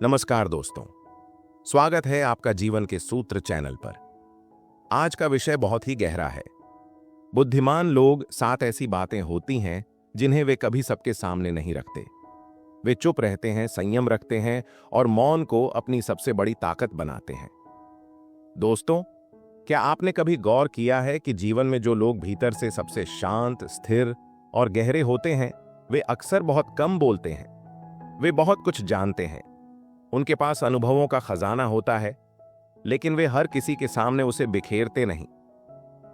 नमस्कार दोस्तों, स्वागत है आपका जीवन के सूत्र चैनल पर। आज का विषय बहुत ही गहरा है। बुद्धिमान लोग 7 ऐसी बातें होती हैं जिन्हें वे कभी सबके सामने नहीं रखते। वे चुप रहते हैं, संयम रखते हैं और मौन को अपनी सबसे बड़ी ताकत बनाते हैं। दोस्तों, क्या आपने कभी गौर किया है कि जीवन में जो लोग भीतर से सबसे शांत, स्थिर और गहरे होते हैं, वे अक्सर बहुत कम बोलते हैं। वे बहुत कुछ जानते हैं, उनके पास अनुभवों का खजाना होता है, लेकिन वे हर किसी के सामने उसे बिखेरते नहीं।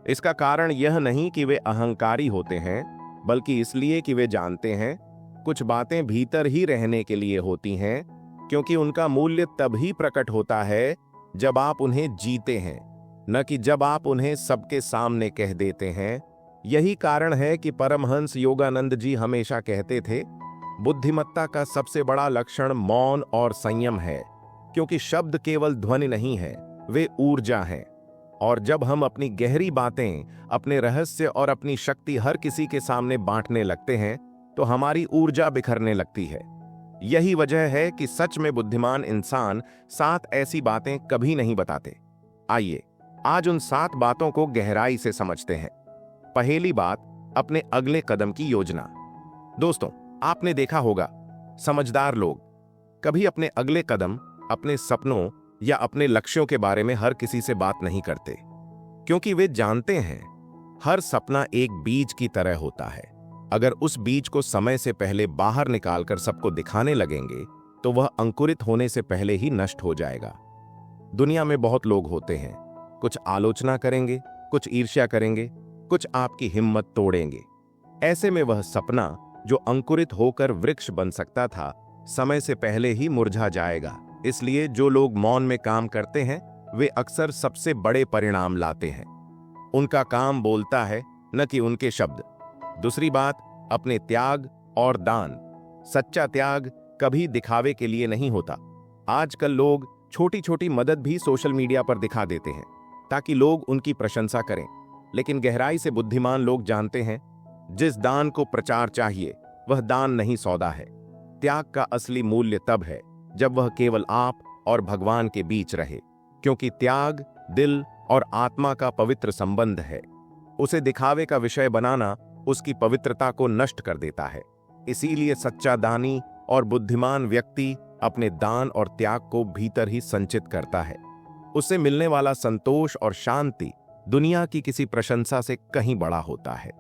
इसका कारण यह नहीं कि वे अहंकारी होते हैं, बल्कि इसलिए कि वे जानते हैं कुछ बातें भीतर ही रहने के लिए होती हैं, क्योंकि उनका मूल्य तभी प्रकट होता है जब आप उन्हें जीते हैं, न कि जब आप उन्हें सबके सामने कह देते हैं। यही कारण है कि परमहंस योगानंद जी हमेशा कहते थे, बुद्धिमत्ता का सबसे बड़ा लक्षण मौन और संयम है, क्योंकि शब्द केवल ध्वनि नहीं है, वे ऊर्जा हैं। और जब हम अपनी गहरी बातें, अपने रहस्य और अपनी शक्ति हर किसी के सामने बांटने लगते हैं, तो हमारी ऊर्जा बिखरने लगती है। यही वजह है कि सच में बुद्धिमान इंसान 7 ऐसी बातें कभी नहीं बताते। आइए आज उन 7 बातों को गहराई से समझते हैं। पहली बात, अपने अगले कदम की योजना। दोस्तों, आपने देखा होगा, समझदार लोग कभी अपने अगले कदम, अपने सपनों या अपने लक्ष्यों के बारे में हर किसी से बात नहीं करते, क्योंकि वे जानते हैं हर सपना एक बीज की तरह होता है। अगर उस बीज को समय से पहले बाहर निकालकर सबको दिखाने लगेंगे, तो वह अंकुरित होने से पहले ही नष्ट हो जाएगा। दुनिया में बहुत लोग होते हैं, कुछ आलोचना करेंगे, कुछ ईर्ष्या करेंगे, कुछ आपकी हिम्मत तोड़ेंगे। ऐसे में वह सपना जो अंकुरित होकर वृक्ष बन सकता था, समय से पहले ही मुरझा जाएगा। इसलिए जो लोग मौन में काम करते हैं, वे अक्सर सबसे बड़े परिणाम लाते हैं। उनका काम बोलता है, न कि उनके शब्द। दूसरी बात, अपने त्याग और दान। सच्चा त्याग कभी दिखावे के लिए नहीं होता। आजकल लोग छोटी छोटी मदद भी सोशल मीडिया पर दिखा देते हैं ताकि लोग उनकी प्रशंसा करें, लेकिन गहराई से बुद्धिमान लोग जानते हैं, जिस दान को प्रचार चाहिए वह दान नहीं, सौदा है। त्याग का असली मूल्य तब है जब वह केवल आप और भगवान के बीच रहे, क्योंकि त्याग दिल और आत्मा का पवित्र संबंध है। उसे दिखावे का विषय बनाना उसकी पवित्रता को नष्ट कर देता है। इसीलिए सच्चा दानी और बुद्धिमान व्यक्ति अपने दान और त्याग को भीतर ही संचित करता है। उससे मिलने वाला संतोष और शांति दुनिया की किसी प्रशंसा से कहीं बड़ा होता है।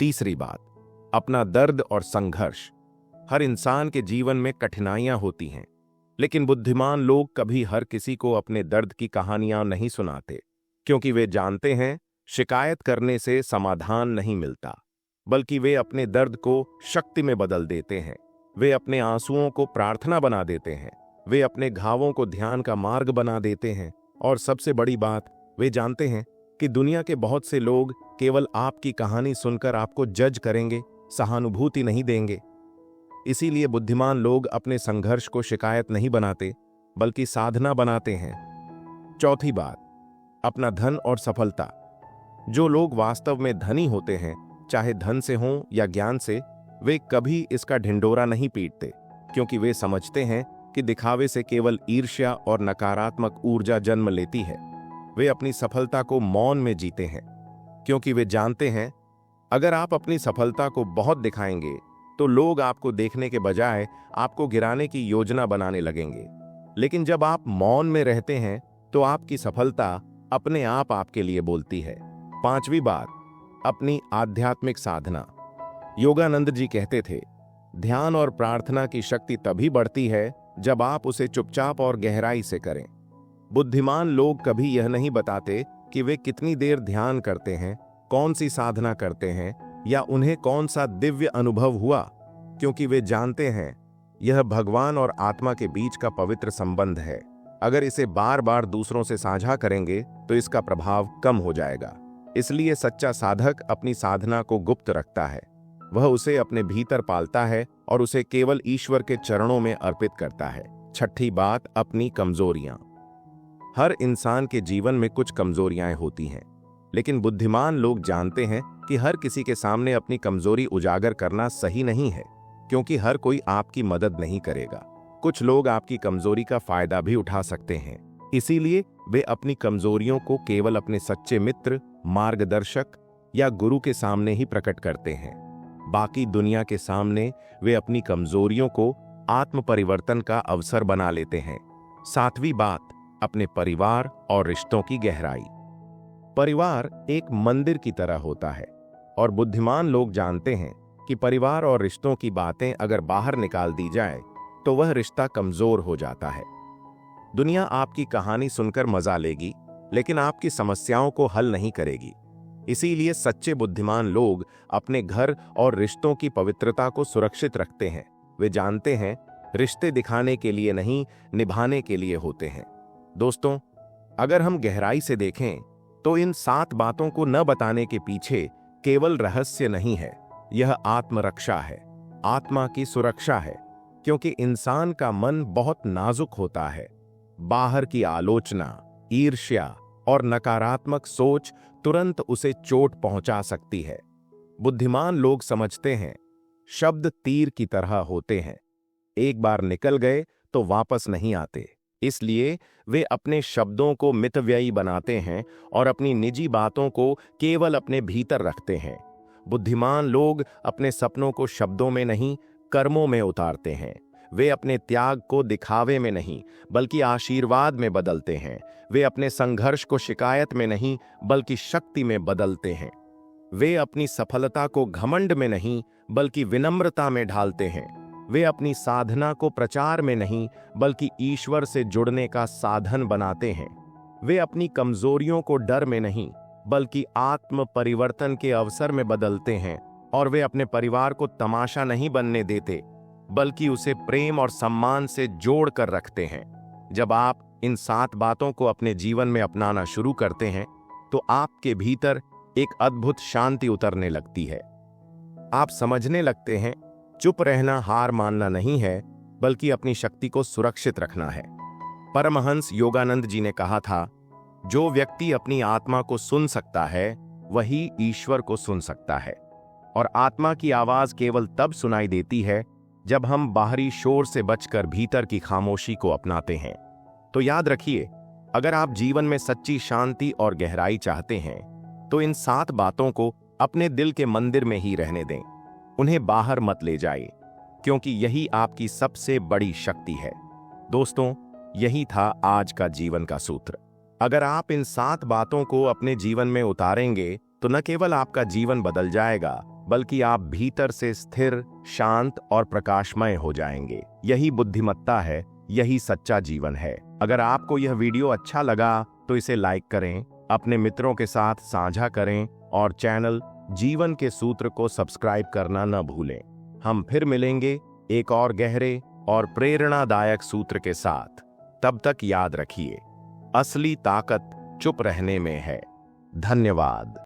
तीसरी बात, अपना दर्द और संघर्ष। हर इंसान के जीवन में कठिनाइयां होती हैं, लेकिन बुद्धिमान लोग कभी हर किसी को अपने दर्द की कहानियां नहीं सुनाते, क्योंकि वे जानते हैं शिकायत करने से समाधान नहीं मिलता, बल्कि वे अपने दर्द को शक्ति में बदल देते हैं। वे अपने आंसुओं को प्रार्थना बना देते हैं, वे अपने घावों को ध्यान का मार्ग बना देते हैं। और सबसे बड़ी बात, वे जानते हैं कि दुनिया के बहुत से लोग केवल आपकी कहानी सुनकर आपको जज करेंगे, सहानुभूति नहीं देंगे। इसीलिए बुद्धिमान लोग अपने संघर्ष को शिकायत नहीं बनाते, बल्कि साधना बनाते हैं। चौथी बात, अपना धन और सफलता। जो लोग वास्तव में धनी होते हैं, चाहे धन से हों या ज्ञान से, वे कभी इसका ढिंढोरा नहीं पीटते, क्योंकि वे समझते हैं कि दिखावे से केवल ईर्ष्या और नकारात्मक ऊर्जा जन्म लेती है। वे अपनी सफलता को मौन में जीते हैं, क्योंकि वे जानते हैं अगर आप अपनी सफलता को बहुत दिखाएंगे, तो लोग आपको देखने के बजाय आपको गिराने की योजना बनाने लगेंगे। लेकिन जब आप मौन में रहते हैं, तो आपकी सफलता अपने आप आपके लिए बोलती है। पांचवी बात, अपनी आध्यात्मिक साधना। योगानंद जी कहते थे, ध्यान और प्रार्थना की शक्ति तभी बढ़ती है जब आप उसे चुपचाप और गहराई से करें। बुद्धिमान लोग कभी यह नहीं बताते कि वे कितनी देर ध्यान करते हैं, कौन सी साधना करते हैं या उन्हें कौन सा दिव्य अनुभव हुआ, क्योंकि वे जानते हैं यह भगवान और आत्मा के बीच का पवित्र संबंध है। अगर इसे बार बार दूसरों से साझा करेंगे तो इसका प्रभाव कम हो जाएगा। इसलिए सच्चा साधक अपनी साधना को गुप्त रखता है। वह उसे अपने भीतर पालता है और उसे केवल ईश्वर के चरणों में अर्पित करता है। छठी बात, अपनी कमजोरियां। हर इंसान के जीवन में कुछ कमजोरियां होती हैं, लेकिन बुद्धिमान लोग जानते हैं कि हर किसी के सामने अपनी कमजोरी उजागर करना सही नहीं है, क्योंकि हर कोई आपकी मदद नहीं करेगा। कुछ लोग आपकी कमजोरी का फायदा भी उठा सकते हैं, इसीलिए वे अपनी कमजोरियों को केवल अपने सच्चे मित्र, मार्गदर्शक या गुरु के सामने ही प्रकट करते हैं। बाकी दुनिया के सामने वे अपनी कमजोरियों को आत्म परिवर्तन का अवसर बना लेते हैं। सातवीं बात, अपने परिवार और रिश्तों की गहराई। परिवार एक मंदिर की तरह होता है और बुद्धिमान लोग जानते हैं कि परिवार और रिश्तों की बातें अगर बाहर निकाल दी जाए तो वह रिश्ता कमजोर हो जाता है। दुनिया आपकी कहानी सुनकर मजा लेगी, लेकिन आपकी समस्याओं को हल नहीं करेगी। इसीलिए सच्चे बुद्धिमान लोग अपने घर और रिश्तों की पवित्रता को सुरक्षित रखते हैं। वे जानते हैं रिश्ते दिखाने के लिए नहीं, निभाने के लिए होते हैं। दोस्तों, अगर हम गहराई से देखें तो इन 7 बातों को न बताने के पीछे केवल रहस्य नहीं है, यह आत्मरक्षा है, आत्मा की सुरक्षा है। क्योंकि इंसान का मन बहुत नाजुक होता है। बाहर की आलोचना, ईर्ष्या और नकारात्मक सोच तुरंत उसे चोट पहुंचा सकती है। बुद्धिमान लोग समझते हैं शब्द तीर की तरह होते हैं, एक बार निकल गए तो वापस नहीं आते। इसलिए वे अपने शब्दों को मितव्ययी बनाते हैं और अपनी निजी बातों को केवल अपने भीतर रखते हैं। बुद्धिमान लोग अपने सपनों को शब्दों में नहीं, कर्मों में उतारते हैं। वे अपने त्याग को दिखावे में नहीं, बल्कि आशीर्वाद में बदलते हैं। वे अपने संघर्ष को शिकायत में नहीं, बल्कि शक्ति में बदलते हैं। वे अपनी सफलता को घमंड में नहीं, बल्कि विनम्रता में ढालते हैं। वे अपनी साधना को प्रचार में नहीं, बल्कि ईश्वर से जुड़ने का साधन बनाते हैं। वे अपनी कमजोरियों को डर में नहीं, बल्कि आत्म परिवर्तन के अवसर में बदलते हैं। और वे अपने परिवार को तमाशा नहीं बनने देते, बल्कि उसे प्रेम और सम्मान से जोड़ कर रखते हैं। जब आप इन 7 बातों को अपने जीवन में अपनाना शुरू करते हैं तो आपके भीतर एक अद्भुत शांति उतरने लगती है। आप समझने लगते हैं चुप रहना हार मानना नहीं है, बल्कि अपनी शक्ति को सुरक्षित रखना है। परमहंस योगानंद जी ने कहा था, जो व्यक्ति अपनी आत्मा को सुन सकता है वही ईश्वर को सुन सकता है। और आत्मा की आवाज केवल तब सुनाई देती है जब हम बाहरी शोर से बचकर भीतर की खामोशी को अपनाते हैं। तो याद रखिए, अगर आप जीवन में सच्ची शांति और गहराई चाहते हैं तो इन 7 बातों को अपने दिल के मंदिर में ही रहने दें। उन्हें बाहर मत ले जाइए, क्योंकि यही आपकी सबसे बड़ी शक्ति है। दोस्तों, यही था आज का जीवन का सूत्र। अगर आप इन 7 बातों को अपने जीवन में उतारेंगे तो न केवल आपका जीवन बदल जाएगा, बल्कि आप भीतर से स्थिर, शांत और प्रकाशमय हो जाएंगे। यही बुद्धिमत्ता है, यही सच्चा जीवन है। अगर आपको यह वीडियो अच्छा लगा तो इसे लाइक करें, अपने मित्रों के साथ साझा करें और चैनल जीवन के सूत्र को सब्सक्राइब करना न भूलें। हम फिर मिलेंगे एक और गहरे और प्रेरणादायक सूत्र के साथ। तब तक याद रखिए, असली ताकत चुप रहने में है। धन्यवाद।